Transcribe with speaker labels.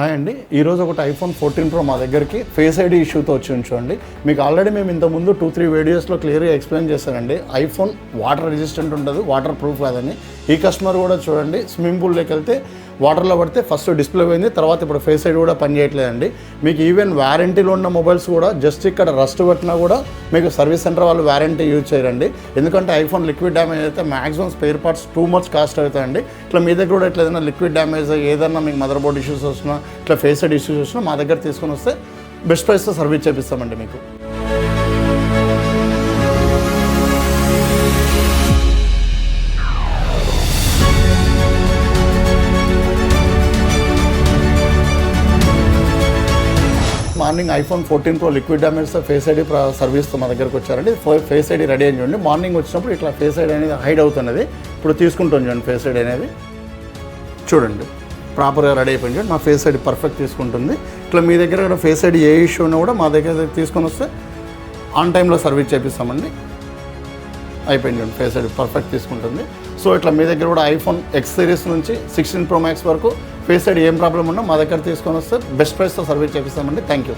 Speaker 1: Hi అండి, ఈరోజు ఒకటి ఐఫోన్ 14 Pro మా దగ్గరికి ఫేస్ ఐడి ఇష్యూతో వచ్చి ఉంచండి. మీకు ఆల్రెడీ మేము ఇంతకుముందు 2-3 వీడియోస్లో క్లియర్గా ఎక్స్ప్లెయిన్ చేశానండి. ఐఫోన్ వాటర్ రెసిస్టెంట్ ఉంటుంది, వాటర్ ప్రూఫ్ కాదని. ఈ కస్టమర్ కూడా చూడండి, స్విమ్మింగ్ పూల్లోకి వెళ్తే వాటర్లో పడితే ఫస్ట్ డిస్ప్లే పోయింది, తర్వాత ఇప్పుడు ఫేస్ ఐడి కూడా పనిచేయట్లేదండి. మీకు ఈవెన్ వారంటీలో ఉన్న మొబైల్స్ కూడా జస్ట్ ఇక్కడ రస్ట్ పట్టినా కూడా మీకు సర్వీస్ సెంటర్ వాళ్ళు వారంటీ యూజ్ చేయరండి. ఎందుకంటే ఐఫోన్ లిక్విడ్ డ్యామేజ్ అయితే maximum spare parts too much cost అవుతాయండి. ఇట్లా మీ దగ్గర కూడా ఇట్లా ఏదైనా లిక్విడ్ డ్యామేజ్, ఏదన్నా మీకు మదర్ బోర్డ్ ఇష్యూస్ వచ్చినా, ఇట్లా ఫేస్ ఐడి ఇష్యూస్ వచ్చినా మా దగ్గర తీసుకొని వస్తే బెస్ట్ ప్రైస్తో సర్వీస్ చేపిస్తామండి మీకు. మార్నింగ్ ఐఫోన్ 14 Pro లిక్విడ్ డ్యామేజ్తో ఫేస్ ఐడి సర్వీస్తో మా దగ్గరకు వచ్చారండి. ఫేస్ ఐడి రెడీ అని చూడండి. మార్నింగ్ వచ్చినప్పుడు ఇట్లా ఫేస్ ఐడి అనేది హైడ్ అవుతున్నది, ఇప్పుడు తీసుకుంటాం చూడండి. ఫేస్ ఐడి అనేది చూడండి ప్రాపర్గా రెడీ అయిపోయింది చూడండి. మా ఫేస్ ఐడి పర్ఫెక్ట్ తీసుకుంటుంది. ఇట్లా మీ దగ్గర ఫేస్ ఐడి ఏ ఇష్యూ ఉన్నా కూడా మా దగ్గర తీసుకొని వస్తే ఆన్ టైంలో సర్వీస్ చేపిస్తామండి. అయిపోయింది చూడండి, ఫేస్ ఐడి పర్ఫెక్ట్ తీసుకుంటుంది. సో ఇట్లా మీ దగ్గర కూడా ఐఫోన్ X సిరీస్ నుంచి 16 Pro Max వరకు ఫేస్ ఐడి ఏం ప్రాబ్లం ఉన్నా మా దగ్గర తీసుకొని వస్తే బెస్ట్ ప్రైస్తో సర్వీస్ చేపిస్తామండి. Thank you.